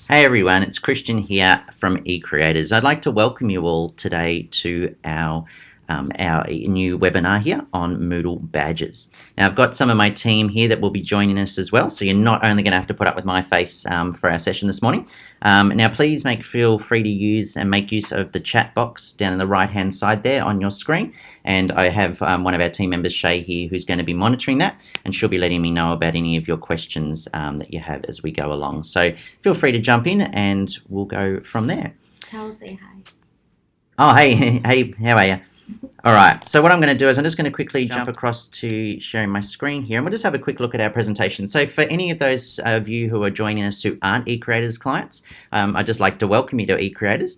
Hey everyone, it's Christian here from eCreators. I'd like to welcome you all today to our new webinar here on Moodle Badges. Now I've got some of my team here that will be joining us as well, so you're not only going to have to put up with my face for our session this morning. Now please feel free to use and make use of the chat box down in the right hand side there on your screen, and I have one of our team members, Shay, here, who's going to be monitoring that, and she'll be letting me know about any of your questions that you have as we go along. So feel free to jump in and we'll go from there. Tell say hi. Oh, hey, how are you? All right, so what I'm going to do is I'm just going to quickly jump across to sharing my screen here, and we'll just have a quick look at our presentation. So for any of those of you who are joining us who aren't eCreators clients, I'd just like to welcome you to eCreators.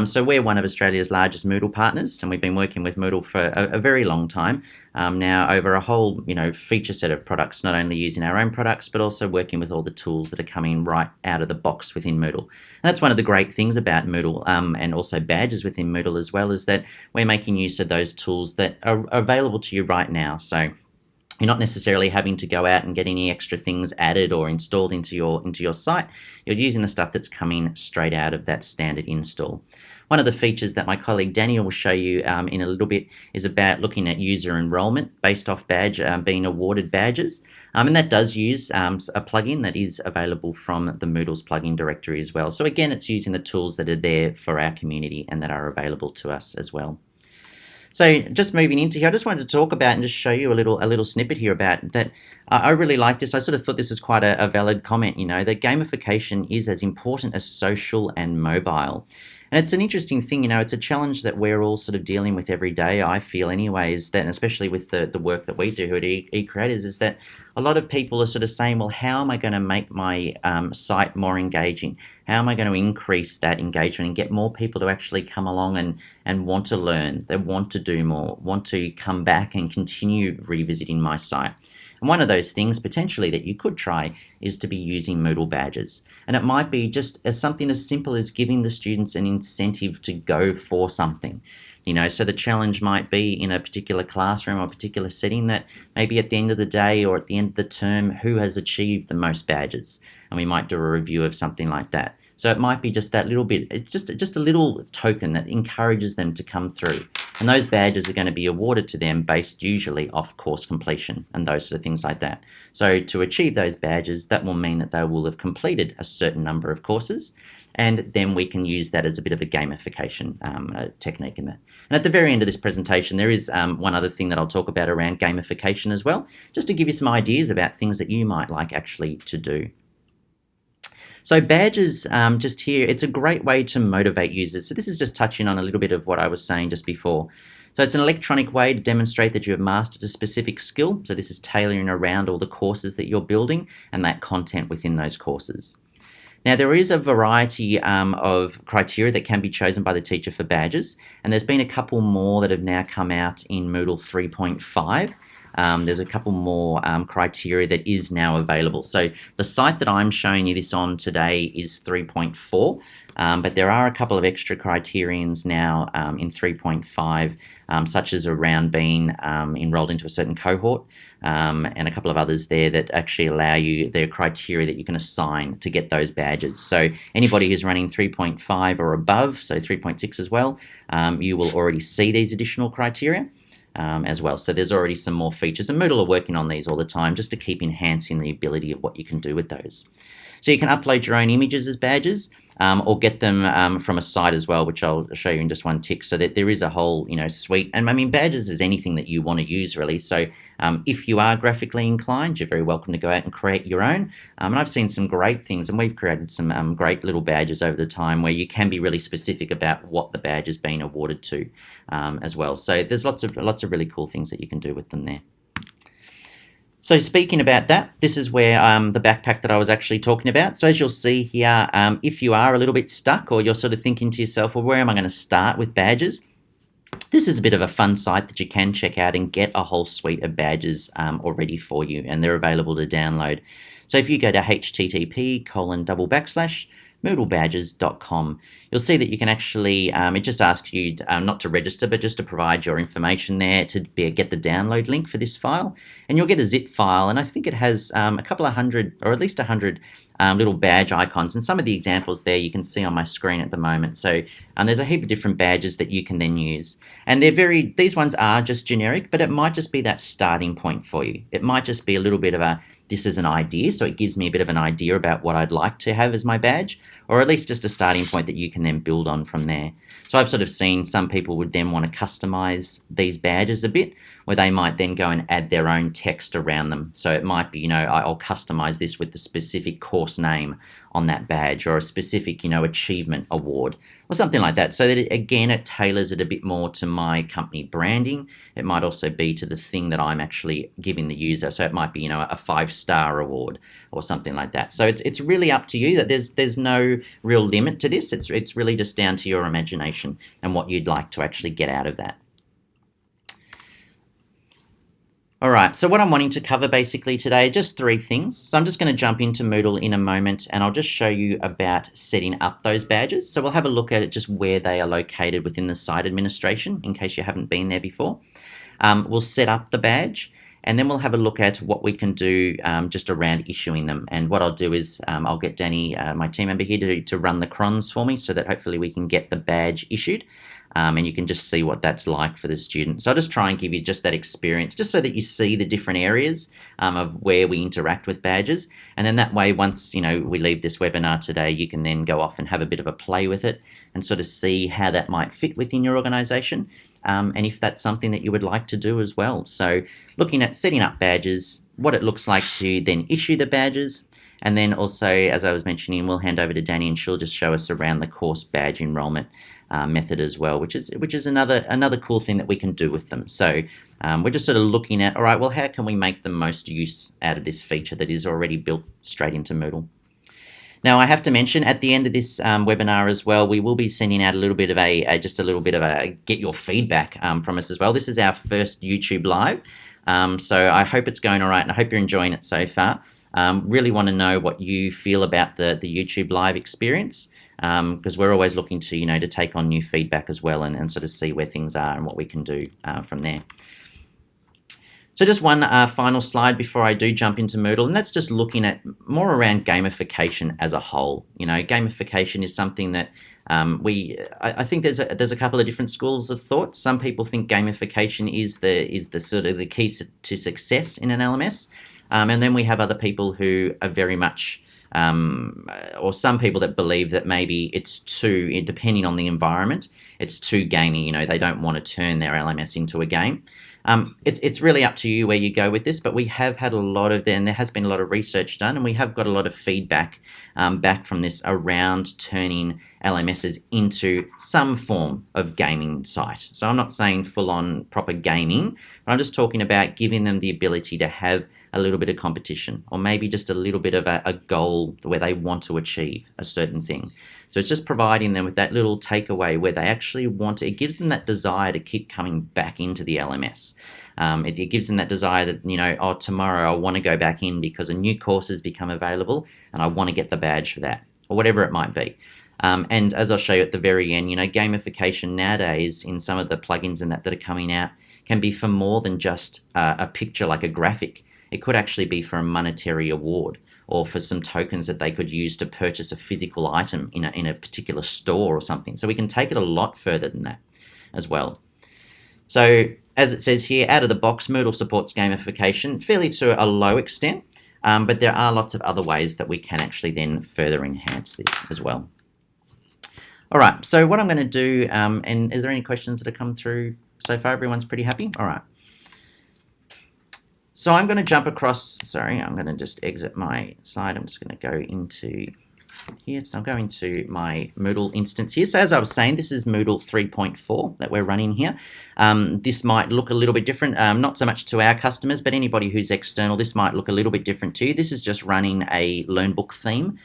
So we're one of Australia's largest Moodle partners, and we've been working with Moodle for a very long time now, over a whole feature set of products, not only using our own products, but also working with all the tools that are coming right out of the box within Moodle. And that's one of the great things about Moodle, and also badges within Moodle as well, is that we're making use of those tools that are available to you right now. So you're not necessarily having to go out and get any extra things added or installed into your site. You're using the stuff that's coming straight out of that standard install. One of the features that my colleague Daniel will show you in a little bit is about looking at user enrollment based off badge being awarded badges, and that does use a plugin that is available from the Moodle's plugin directory as well. So again, it's using the tools that are there for our community and that are available to us as well. So just moving into here, I just wanted to talk about and just show you a little snippet here about that. I really like this. I sort of thought this was quite a valid comment, that gamification is as important as social and mobile. And it's an interesting thing, it's a challenge that we're all sort of dealing with every day, I feel anyways, that, and especially with the work that we do at eCreators, is that a lot of people are sort of saying, well, how am I going to make my site more engaging? How am I going to increase that engagement and get more people to actually come along and want to learn? They want to do more, want to come back and continue revisiting my site. And one of those things potentially that you could try is to be using Moodle badges. And it might be just something as simple as giving the students an incentive to go for something. So the challenge might be in a particular classroom or a particular setting that maybe at the end of the day or at the end of the term, who has achieved the most badges? And we might do a review of something like that. So it might be just that little bit, it's just a little token that encourages them to come through. And those badges are going to be awarded to them based usually off course completion and those sort of things like that. So to achieve those badges, that will mean that they will have completed a certain number of courses, and then we can use that as a bit of a gamification technique in that. And at the very end of this presentation, there is one other thing that I'll talk about around gamification as well, just to give you some ideas about things that you might like actually to do. So badges, just here, it's a great way to motivate users. So this is just touching on a little bit of what I was saying just before. So it's an electronic way to demonstrate that you have mastered a specific skill. So this is tailoring around all the courses that you're building and that content within those courses. Now, there is a variety of criteria that can be chosen by the teacher for badges, and there's been a couple more that have now come out in Moodle 3.5. There's a couple more criteria that is now available. So the site that I'm showing you this on today is 3.4, but there are a couple of extra criterions now in 3.5, such as around being enrolled into a certain cohort, and a couple of others there that actually allow you their criteria that you can assign to get those badges. So anybody who's running 3.5 or above, so 3.6 as well, you will already see these additional criteria. As well. So there's already some more features, and Moodle are working on these all the time just to keep enhancing the ability of what you can do with those. So you can upload your own images as badges, or get them from a site as well, which I'll show you in just one tick, so that there is a whole suite. And I mean, badges is anything that you want to use really. So if you are graphically inclined, you're very welcome to go out and create your own. And I've seen some great things, and we've created some great little badges over the time where you can be really specific about what the badge is being awarded to as well. So there's lots of really cool things that you can do with them there. So speaking about that, this is where the backpack that I was actually talking about. So as you'll see here, if you are a little bit stuck, or you're sort of thinking to yourself, well, where am I going to start with badges? This is a bit of a fun site that you can check out and get a whole suite of badges already for you, and they're available to download. So if you go to http://moodlebadges.com, you'll see that you can actually, it just asks you not to register, but just to provide your information there to get the download link for this file. And you'll get a zip file, and I think it has a couple of hundred, or at least 100 little badge icons, and some of the examples there you can see on my screen at the moment. So there's a heap of different badges that you can then use, and these ones are just generic, but it might just be that starting point for you. It might just be a little bit of this is an idea, so it gives me a bit of an idea about what I'd like to have as my badge, or at least just a starting point that you can then build on from there. So I've sort of seen some people would then want to customize these badges a bit, where they might then go and add their own text around them. So it might be, I'll customize this with the specific course name on that badge, or a specific, achievement award, or something like that. So that it tailors it a bit more to my company branding. It might also be to the thing that I'm actually giving the user. So it might be, a 5-star award or something like that. So it's really up to you. That there's no real limit to this. It's really just down to your imagination and what you'd like to actually get out of that. All right, so what I'm wanting to cover basically today, just 3 things. So I'm just going to jump into Moodle in a moment, and I'll just show you about setting up those badges. So we'll have a look at it, just where they are located within the site administration, in case you haven't been there before. We'll set up the badge, and then we'll have a look at what we can do just around issuing them. And what I'll do is I'll get Danny, my team member here, to run the crons for me, so that hopefully we can get the badge issued. And you can just see what that's like for the student. So I'll just try and give you just that experience, just so that you see the different areas of where we interact with badges. And then that way, once we leave this webinar today, you can then go off and have a bit of a play with it and sort of see how that might fit within your organization, and if that's something that you would like to do as well. So looking at setting up badges, what it looks like to then issue the badges, and then also, as I was mentioning, we'll hand over to Danny and she'll just show us around the course badge enrollment method as well, which is another cool thing that we can do with them. So we're just sort of looking at, all right, well, how can we make the most use out of this feature that is already built straight into Moodle? Now, I have to mention at the end of this webinar as well, we will be sending out a little bit of a get your feedback from us as well. This is our first YouTube live, so I hope it's going all right, and I hope you're enjoying it so far. Really want to know what you feel about the YouTube live experience, because we're always looking to take on new feedback as well, and sort of see where things are and what we can do from there. So just one final slide before I do jump into Moodle, and that's just looking at more around gamification as a whole. Gamification is something that I think there's a couple of different schools of thought. Some people think gamification is the sort of the key to success in an LMS, and then we have other people who are very much or some people that believe that maybe it's too, depending on the environment, it's too gamey. They don't want to turn their LMS into a game. It's really up to you where you go with this, but we have had there has been a lot of research done, and we have got a lot of feedback back from this around turning LMSs into some form of gaming site. So I'm not saying full-on proper gaming, but I'm just talking about giving them the ability to have a little bit of competition, or maybe just a little bit of a goal where they want to achieve a certain thing. So it's just providing them with that little takeaway where they actually it gives them that desire to keep coming back into the LMS. It gives them that desire that, tomorrow I want to go back in because a new course has become available and I want to get the badge for that, or whatever it might be. And as I'll show you at the very end, gamification nowadays in some of the plugins and that are coming out can be for more than just a picture, like a graphic. It could actually be for a monetary award, or for some tokens that they could use to purchase a physical item in a particular store or something. So we can take it a lot further than that as well. So as it says here, out of the box, Moodle supports gamification fairly to a low extent, but there are lots of other ways that we can actually then further enhance this as well. All right, so what I'm going to do, and is there any questions that have come through so far? Everyone's pretty happy? All right. So I'm going to jump across, I'm going to just exit my slide. I'm just going to go into here. So I'm going to my Moodle instance here. So as I was saying, this is Moodle 3.4 that we're running here. This might look a little bit different, not so much to our customers, but anybody who's external, this might look a little bit different to you. This is just running a Learnbook theme,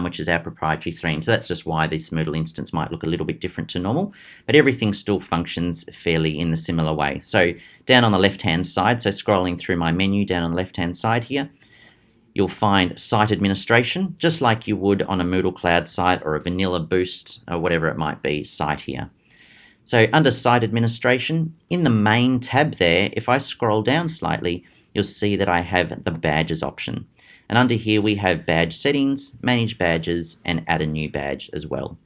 which is our proprietary theme. So that's just why this Moodle instance might look a little bit different to normal, but everything still functions fairly in the similar way. So down on the left-hand side, so scrolling through my menu down on the left-hand side here, you'll find site administration, just like you would on a Moodle Cloud site or a vanilla Boost or whatever it might be site here. So under Site Administration, in the main tab there, if I scroll down slightly, you'll see that I have the Badges option. And under here we have Badge Settings, Manage Badges, and Add a New Badge as well.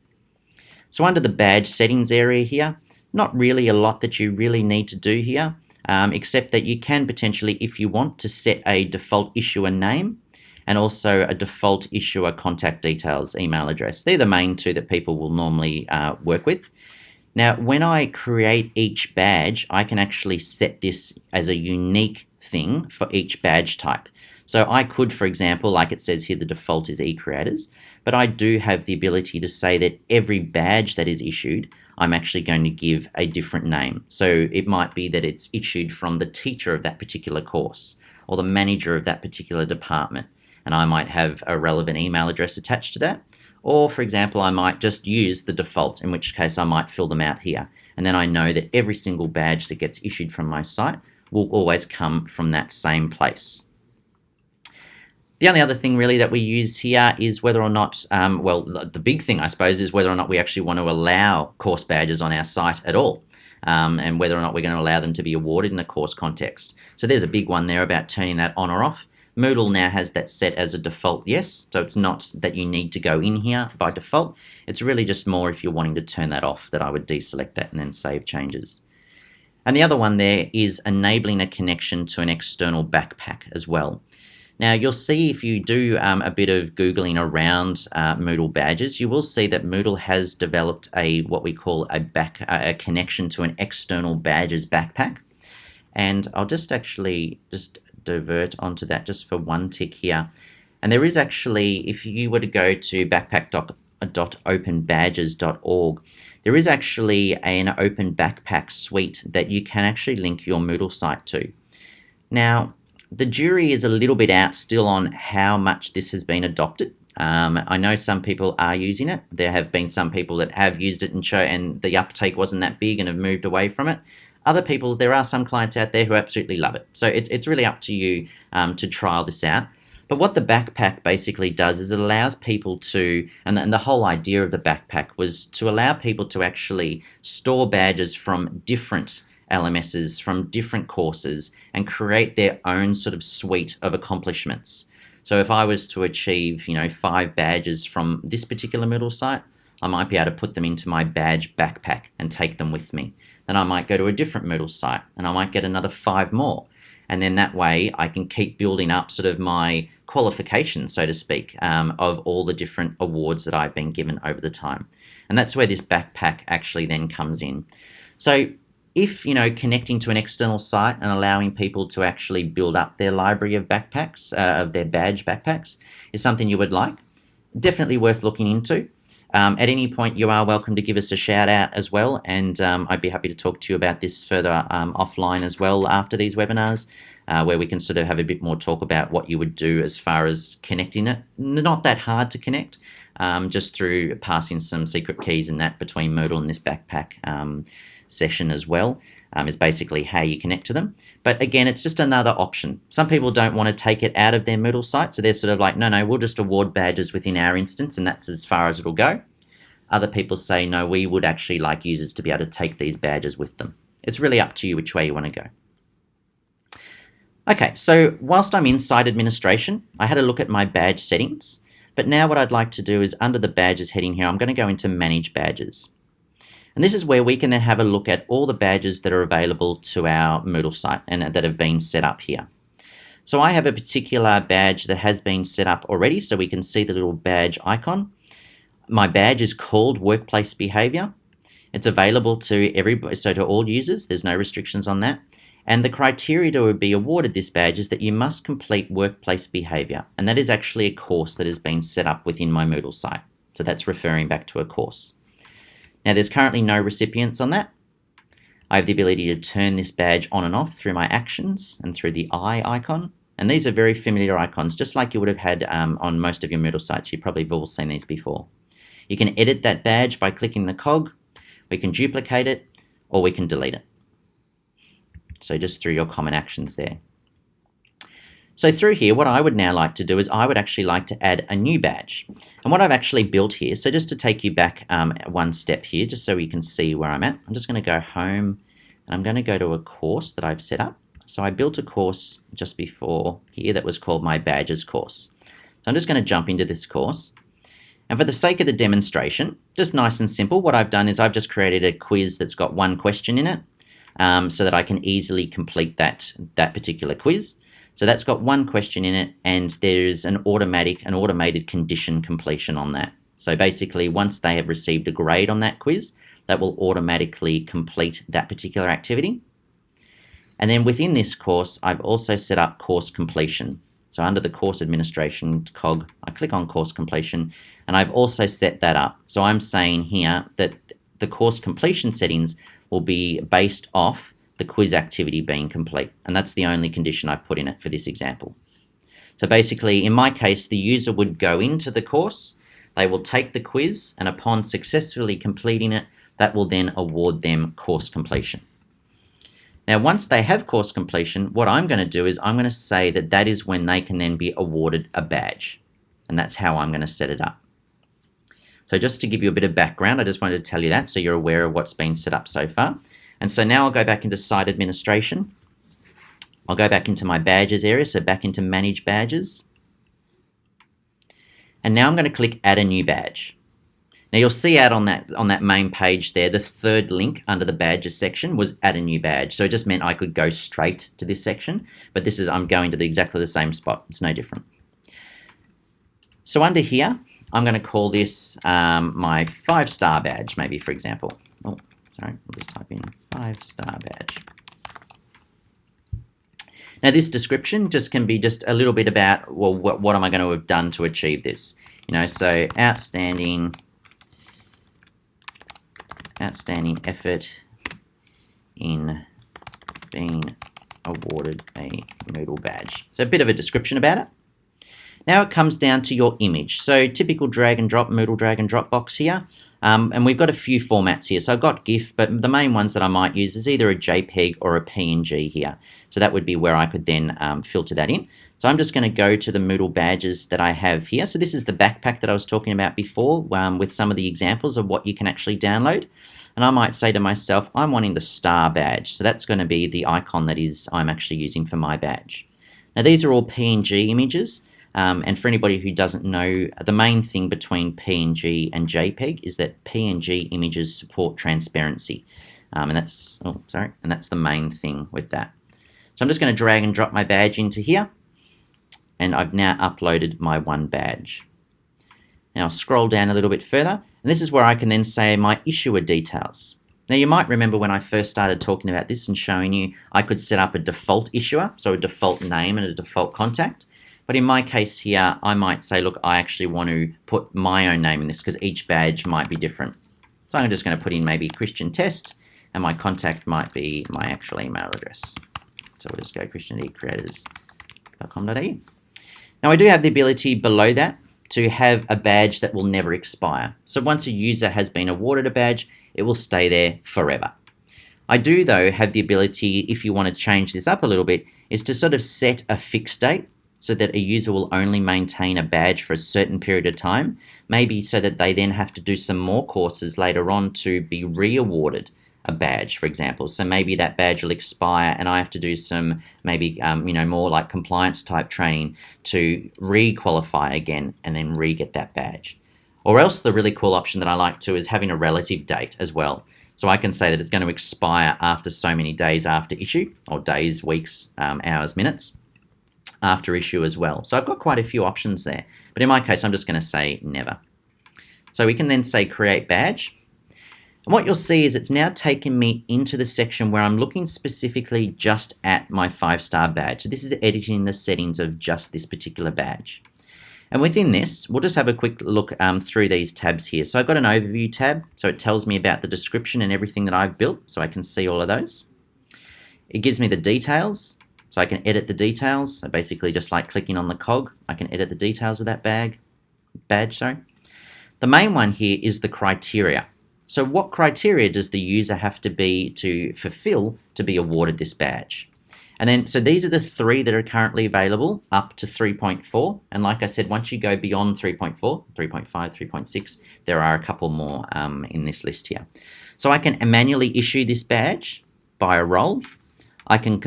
So under the Badge Settings area here, not really a lot that you really need to do here, except that you can potentially, if you want, to set a default issuer name and also a default issuer contact details email address. They're the main two that people will normally work with. Now, when I create each badge, I can actually set this as a unique thing for each badge type. So I could, for example, like it says here, the default is eCreators, but I do have the ability to say that every badge that is issued, I'm actually going to give a different name. So it might be that it's issued from the teacher of that particular course or the manager of that particular department, and I might have a relevant email address attached to that. Or, for example, I might just use the default, in which case I might fill them out here. And then I know that every single badge that gets issued from my site will always come from that same place. The only other thing really that we use here is whether or not, the big thing I suppose is whether or not we actually want to allow course badges on our site at all. And whether or not we're going to allow them to be awarded in a course context. So there's a big one there about turning that on or off. Moodle now has that set as a default yes, so it's not that you need to go in here by default. It's really just more if you're wanting to turn that off that I would deselect that and then save changes. And the other one there is enabling a connection to an external backpack as well. Now you'll see if you do a bit of Googling around Moodle Badges, you will see that Moodle has developed what we call a connection to an external badges backpack. And I'll just divert onto that just for one tick here. And there is actually, if you were to go to backpack.openbadges.org, there is actually an open backpack suite that you can actually link your Moodle site to. Now, the jury is a little bit out still on how much this has been adopted. I know some people are using it. There have been some people that have used it and the uptake wasn't that big and have moved away from it. Other people, there are some clients out there who absolutely love it. So it's really up to you to trial this out. But what the backpack basically does is it allows people to, and the whole idea of the backpack was to allow people to actually store badges from different LMSs, from different courses, and create their own sort of suite of accomplishments. So if I was to achieve, 5 badges from this particular Moodle site, I might be able to put them into my badge backpack and take them with me. Then I might go to a different Moodle site and I might get another 5 more. And then that way I can keep building up sort of my qualifications, so to speak, of all the different awards that I've been given over the time. And that's where this backpack actually then comes in. So if, connecting to an external site and allowing people to actually build up their library of backpacks, of their badge backpacks, is something you would like, definitely worth looking into. At any point, you are welcome to give us a shout out as well, and I'd be happy to talk to you about this further offline as well after these webinars, where we can sort of have a bit more talk about what you would do as far as connecting it. Not that hard to connect, just through passing some secret keys and that between Moodle and this backpack session as well, is basically how you connect to them. But again, it's just another option. Some people don't want to take it out of their Moodle site, so they're sort of like, no, we'll just award badges within our instance, and that's as far as it'll go. Other people say, no, we would actually like users to be able to take these badges with them. It's really up to you which way you want to go. Okay, so whilst I'm in site administration, I had a look at my badge settings, but now what I'd like to do is under the badges heading here, I'm going to go into manage badges. And this is where we can then have a look at all the badges that are available to our Moodle site and that have been set up here. So I have a particular badge that has been set up already, so we can see the little badge icon. My badge is called Workplace Behavior. It's available to everybody, so to all users. There's no restrictions on that. And the criteria to be awarded this badge is that you must complete Workplace Behavior, and that is actually a course that has been set up within my Moodle site. So that's referring back to a course. Now there's currently no recipients on that. I have the ability to turn this badge on and off through my actions and through the eye icon. And these are very familiar icons, just like you would have had on most of your Moodle sites. You probably have all seen these before. You can edit that badge by clicking the cog. We can duplicate it, or we can delete it. So just through your common actions there. So through here, what I would now like to do is I would actually like to add a new badge. And what I've actually built here, so just to take you back one step here, just so you can see where I'm at, I'm just going to go home and I'm going to go to a course that I've set up. So I built a course just before here that was called my Badges course. So I'm just going to jump into this course. And for the sake of the demonstration, just nice and simple, what I've done is I've just created a quiz that's got one question in it so that I can easily complete that particular quiz. So that's got one question in it, and there's an automated condition completion on that. So basically, once they have received a grade on that quiz, that will automatically complete that particular activity. And then within this course, I've also set up course completion. So under the course administration cog, I click on course completion, and I've also set that up. So I'm saying here that the course completion settings will be based off the quiz activity being complete, and that's the only condition I've put in it for this example. So basically, in my case, the user would go into the course, they will take the quiz, and upon successfully completing it, that will then award them course completion. Now, once they have course completion, what I'm going to do is I'm going to say that that is when they can then be awarded a badge, and that's how I'm going to set it up. So just to give you a bit of background, I just wanted to tell you that so you're aware of what's been set up so far. And so now I'll go back into site administration. I'll go back into my badges area, so back into manage badges. And now I'm going to click add a new badge. Now you'll see out on that main page there, the third link under the badges section was add a new badge. So it just meant I could go straight to this section, but I'm going to exactly the same spot. It's no different. So under here, I'm going to call this my 5-star badge, maybe, for example. Oh, sorry, I'll just type in 5-star badge. Now this description just can be just a little bit about, well, what am I going to have done to achieve this? So outstanding effort in being awarded a Moodle badge. So a bit of a description about it. Now it comes down to your image. So typical drag and drop, Moodle drag and drop box here. And we've got a few formats here. So I've got GIF, but the main ones that I might use is either a JPEG or a PNG here. So that would be where I could then filter that in. So I'm just going to go to the Moodle badges that I have here. So this is the backpack that I was talking about before with some of the examples of what you can actually download. And I might say to myself, I'm wanting the star badge. So that's going to be the icon that I'm actually using for my badge. Now these are all PNG images. And for anybody who doesn't know, the main thing between PNG and JPEG is that PNG images support transparency. And that's the main thing with that. So I'm just going to drag and drop my badge into here. And I've now uploaded my one badge. Now I'll scroll down a little bit further. And this is where I can then say my issuer details. Now you might remember when I first started talking about this and showing you, I could set up a default issuer, so a default name and a default contact. But in my case here, I might say, look, I actually want to put my own name in this because each badge might be different. So I'm just going to put in maybe Christian Test, and my contact might be my actual email address. So we'll just go christian@ecreators.com.au. Now I do have the ability below that to have a badge that will never expire. So once a user has been awarded a badge, it will stay there forever. I do, though, have the ability, if you want to change this up a little bit, is to sort of set a fixed date so that a user will only maintain a badge for a certain period of time, maybe so that they then have to do some more courses later on to be re-awarded a badge, for example. So maybe that badge will expire and I have to do some maybe more like compliance type training to re-qualify again and then re-get that badge. Or else the really cool option that I like too is having a relative date as well. So I can say that it's going to expire after so many days after issue, or days, weeks, hours, minutes after issue as well. So I've got quite a few options there. But in my case, I'm just going to say never. So we can then say create badge. And what you'll see is it's now taken me into the section where I'm looking specifically just at my 5-star badge. So this is editing the settings of just this particular badge. And within this, we'll just have a quick look through these tabs here. So I've got an overview tab, so it tells me about the description and everything that I've built, so I can see all of those. It gives me the details, so I can edit the details. So basically just like clicking on the cog, I can edit the details of that badge. The main one here is the criteria. So what criteria does the user have to fulfill to be awarded this badge? And then, so these are the 3 that are currently available up to 3.4. And like I said, once you go beyond 3.4, 3.5, 3.6, there are a couple more in this list here. So I can manually issue this badge by a role. I can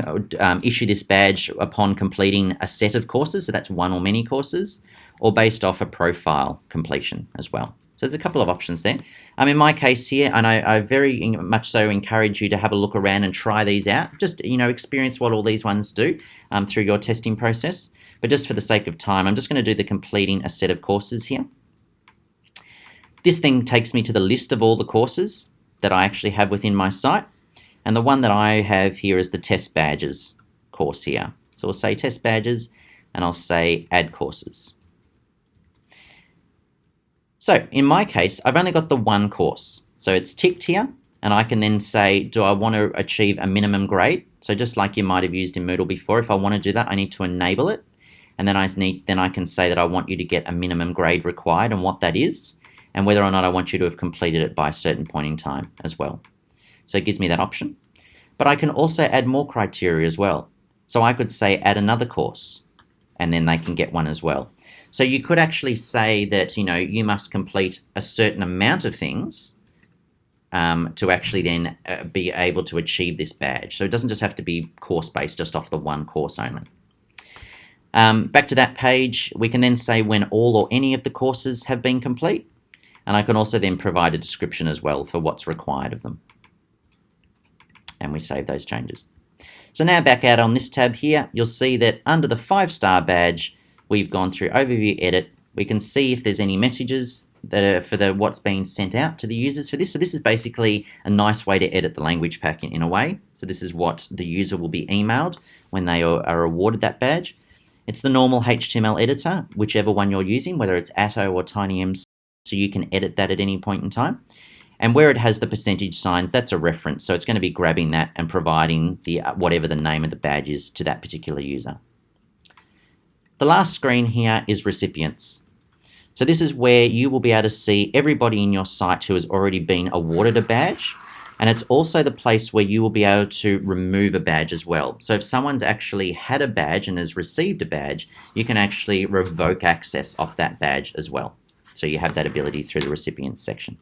issue this badge upon completing a set of courses, so that's one or many courses, or based off a profile completion as well. So there's a couple of options there. In my case here, and I very much so encourage you to have a look around and try these out. Just, experience what all these ones do through your testing process. But just for the sake of time, I'm just going to do the completing a set of courses here. This thing takes me to the list of all the courses that I actually have within my site. And the one that I have here is the test badges course here. So I'll say test badges and I'll say add courses. So in my case, I've only got the one course. So it's ticked here, and I can then say, do I want to achieve a minimum grade? So just like you might have used in Moodle before, if I want to do that, I need to enable it. And then I can say that I want you to get a minimum grade required and what that is, and whether or not I want you to have completed it by a certain point in time as well. So it gives me that option. But I can also add more criteria as well. So I could say add another course, and then they can get one as well. So you could actually say that, you must complete a certain amount of things to actually then be able to achieve this badge. So it doesn't just have to be course-based, just off the one course only. Back to that page, we can then say when all or any of the courses have been complete. And I can also then provide a description as well for what's required of them. And we save those changes. So now back out on this tab here, you'll see that under the 5-star badge, we've gone through Overview Edit. We can see if there's any messages that are for what's being sent out to the users for this. So this is basically a nice way to edit the language pack in a way. So this is what the user will be emailed when they are awarded that badge. It's the normal HTML editor, whichever one you're using, whether it's Atto or TinyM, so you can edit that at any point in time. And where it has the percentage signs, that's a reference. So it's going to be grabbing that and providing the whatever the name of the badge is to that particular user. The last screen here is recipients. So this is where you will be able to see everybody in your site who has already been awarded a badge. And it's also the place where you will be able to remove a badge as well. So if someone's actually had a badge and has received a badge, you can actually revoke access off that badge as well. So you have that ability through the recipients section.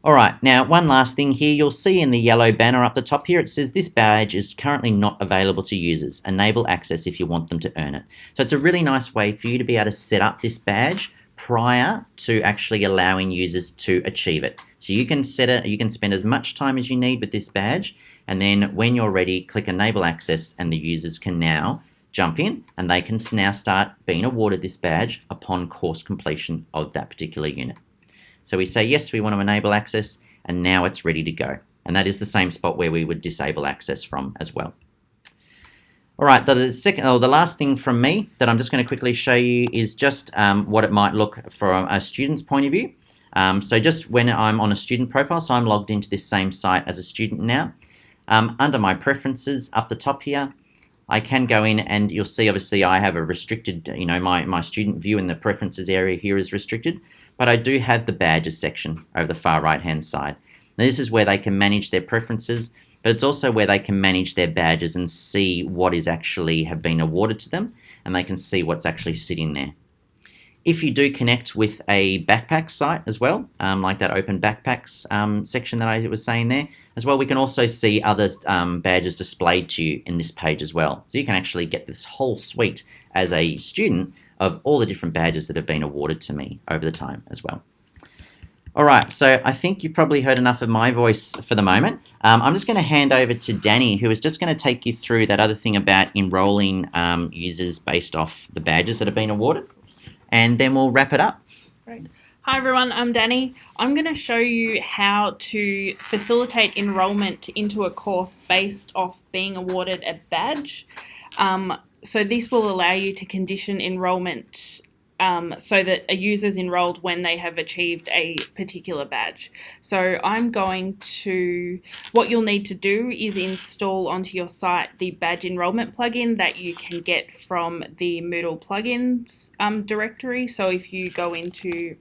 All right, now one last thing here, you'll see in the yellow banner up the top here, it says this badge is currently not available to users. Enable access if you want them to earn it. So it's a really nice way for you to be able to set up this badge prior to actually allowing users to achieve it. So you can set it, you can spend as much time as you need with this badge, and then when you're ready, click enable access and the users can now jump in and they can now start being awarded this badge upon course completion of that particular unit. So we say, yes, we want to enable access, and now it's ready to go. And that is the same spot where we would disable access from as well. All right, the last thing from me that I'm just going to quickly show you is just what it might look from a student's point of view. So just when I'm on a student profile, so I'm logged into this same site as a student now. Under my preferences up the top here, I can go in and you'll see obviously I have a restricted, my student view in the preferences area here is restricted. But I do have the badges section over the far right hand side. Now this is where they can manage their preferences, but it's also where they can manage their badges and see what is actually have been awarded to them, and they can see what's actually sitting there. If you do connect with a backpack site as well, like that open backpacks section that I was saying there, as well, we can also see other badges displayed to you in this page as well. So you can actually get this whole suite as a student of all the different badges that have been awarded to me over the time as well. All right, so I think you've probably heard enough of my voice for the moment. I'm just going to hand over to Danny, who is just going to take you through that other thing about enrolling users based off the badges that have been awarded, and then we'll wrap it up. Great. Hi everyone, I'm Danny. I'm going to show you how to facilitate enrolment into a course based off being awarded a badge. So this will allow you to condition enrolment so that a user's enrolled when they have achieved a particular badge. So what you'll need to do is install onto your site the badge enrollment plugin that you can get from the Moodle plugins directory. So if you go into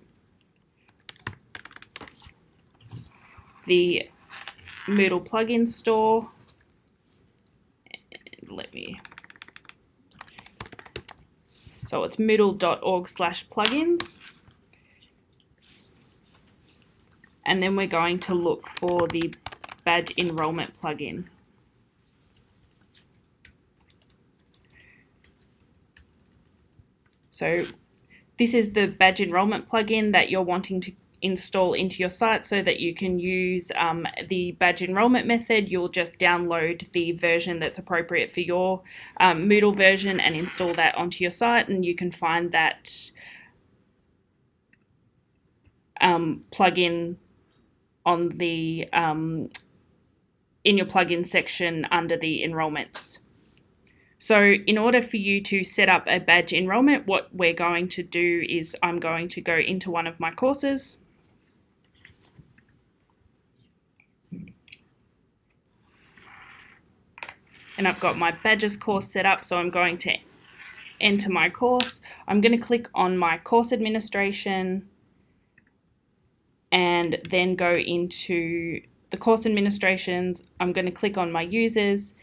the Moodle plugin store So it's moodle.org/plugins. And then we're going to look for the badge enrollment plugin. So this is the badge enrollment plugin that you're wanting to install into your site so that you can use the badge enrollment method. You'll just download the version that's appropriate for your Moodle version and install that onto your site, and you can find that plugin on the in your plugin section under the enrollments. So in order for you to set up a badge enrollment, what we're going to do is I'm going to go into one of my courses. And I've got my badges course set up, so I'm going to enter my course. I'm going to click on my course administration and then go into the course administrations. I'm going to click on my users.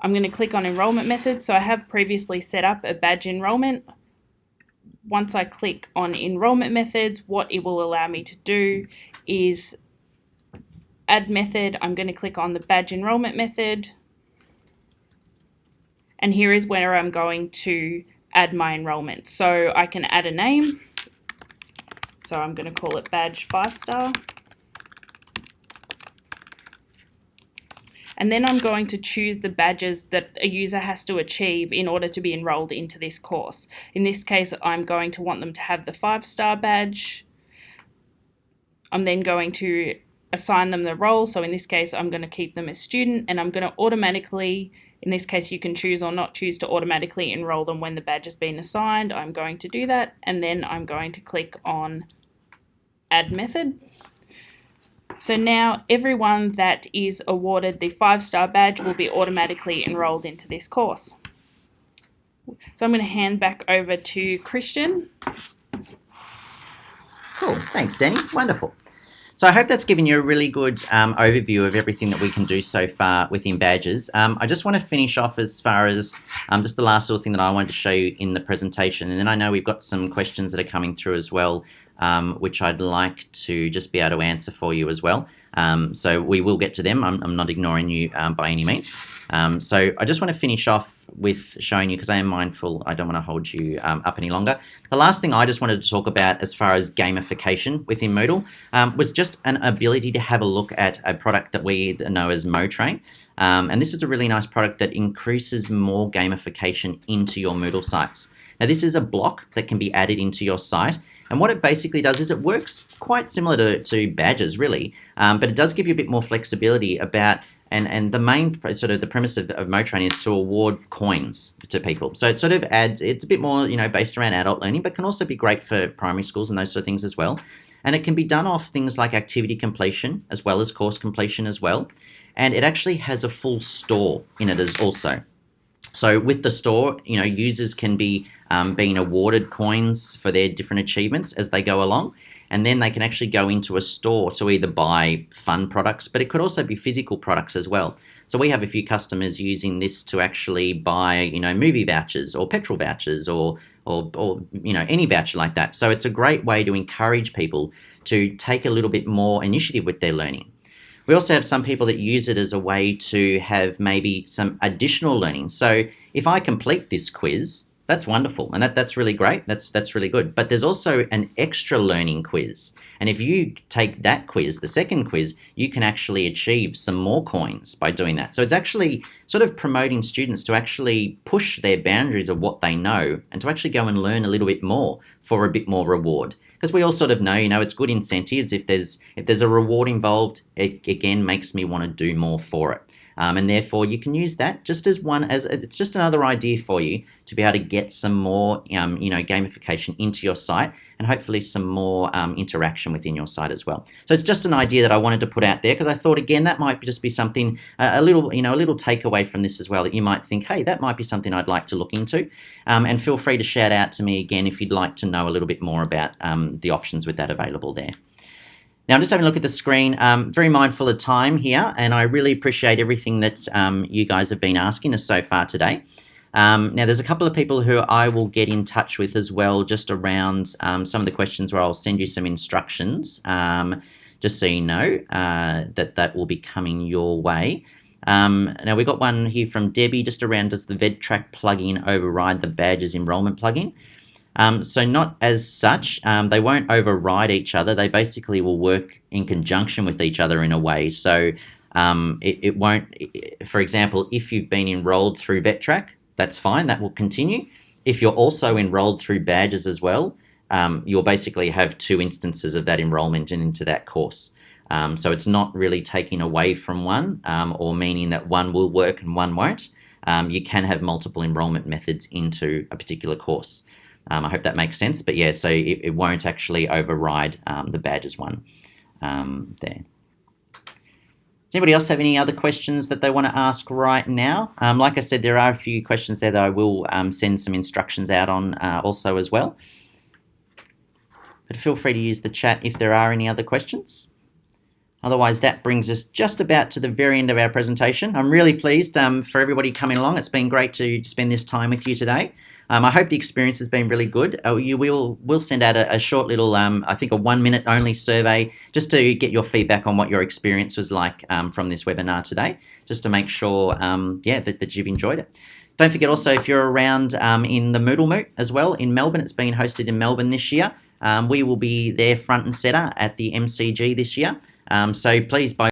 I'm going to click on enrollment methods. So I have previously set up a badge enrollment. Once I click on enrollment methods, what it will allow me to do is add method. I'm going to click on the badge enrollment method. And here is where I'm going to add my enrollment. So I can add a name. So I'm going to call it badge 5-star. And then I'm going to choose the badges that a user has to achieve in order to be enrolled into this course. In this case, I'm going to want them to have the 5-star badge. I'm then going to assign them the role. So in this case, I'm going to keep them as student, and I'm going to automatically, in this case, you can choose or not choose to automatically enroll them when the badge has been assigned. I'm going to do that, and then I'm going to click on Add Method. So now everyone that is awarded the 5-star badge will be automatically enrolled into this course. So I'm going to hand back over to Christian. Cool, thanks Danny, wonderful. So I hope that's given you a really good overview of everything that we can do so far within Badges. I just want to finish off as far as just the last little thing that I wanted to show you in the presentation, and then I know we've got some questions that are coming through as well, which I'd like to just be able to answer for you as well. So we will get to them. I'm not ignoring you by any means. So I just want to finish off with showing you, because I am mindful, I don't want to hold you up any longer. The last thing I just wanted to talk about as far as gamification within Moodle was just an ability to have a look at a product that we know as MoTrain. And this is a really nice product that increases more gamification into your Moodle sites. Now this is a block that can be added into your site. And what it basically does is it works quite similar to Badges, really, but it does give you a bit more flexibility about, and the main sort of the premise of MoTrain is to award coins to people. So it sort of adds, it's a bit more, based around adult learning, but can also be great for primary schools and those sort of things as well. And it can be done off things like activity completion as well as course completion as well. And it actually has a full store in it as also. So with the store, users can be being awarded coins for their different achievements as they go along. And then they can actually go into a store to either buy fun products, but it could also be physical products as well. So we have a few customers using this to actually buy, movie vouchers or petrol vouchers or any voucher like that. So it's a great way to encourage people to take a little bit more initiative with their learning. We also have some people that use it as a way to have maybe some additional learning. So if I complete this quiz, that's wonderful, and that's really great. That's really good. But there's also an extra learning quiz, and if you take that quiz, the second quiz, you can actually achieve some more coins by doing that. So it's actually sort of promoting students to actually push their boundaries of what they know and to actually go and learn a little bit more for a bit more reward. Because we all sort of know, it's good incentives. If there's a reward involved, it again makes me want to do more for it. And therefore you can use that just as it's just another idea for you to be able to get some more gamification into your site and hopefully some more interaction within your site as well. So it's just an idea that I wanted to put out there because I thought again that might just be something a little takeaway from this as well, that you might think, hey, that might be something I'd like to look into. And feel free to shout out to me again if you'd like to know a little bit more about the options with that available there. Now I'm just having a look at the screen, very mindful of time here, and I really appreciate everything that you guys have been asking us so far today. Now, there's a couple of people who I will get in touch with as well, just around some of the questions where I'll send you some instructions, just so you know that will be coming your way. Now, we got one here from Debbie, just around, does the VedTrack plugin override the Badges enrollment plugin? So not as such. They won't override each other. They basically will work in conjunction with each other in a way. So it won't, for example, if you've been enrolled through VetTrack, that's fine, that will continue. If you're also enrolled through Badges as well, you'll basically have two instances of that enrollment into that course. So it's not really taking away from one or meaning that one will work and one won't. You can have multiple enrollment methods into a particular course. I hope that makes sense, but yeah, so it won't actually override the Badges one there. Does anybody else have any other questions that they want to ask right now? Like I said, there are a few questions there that I will send some instructions out on also as well. But feel free to use the chat if there are any other questions. Otherwise, that brings us just about to the very end of our presentation. I'm really pleased for everybody coming along. It's been great to spend this time with you today. I hope the experience has been really good. We'll send out a short little, I think a 1 minute only survey, just to get your feedback on what your experience was like from this webinar today, just to make sure that you've enjoyed it. Don't forget also, if you're around in the Moodle Moot as well in Melbourne, it's been hosted in Melbourne this year. We will be there front and center at the MCG this year. So please, by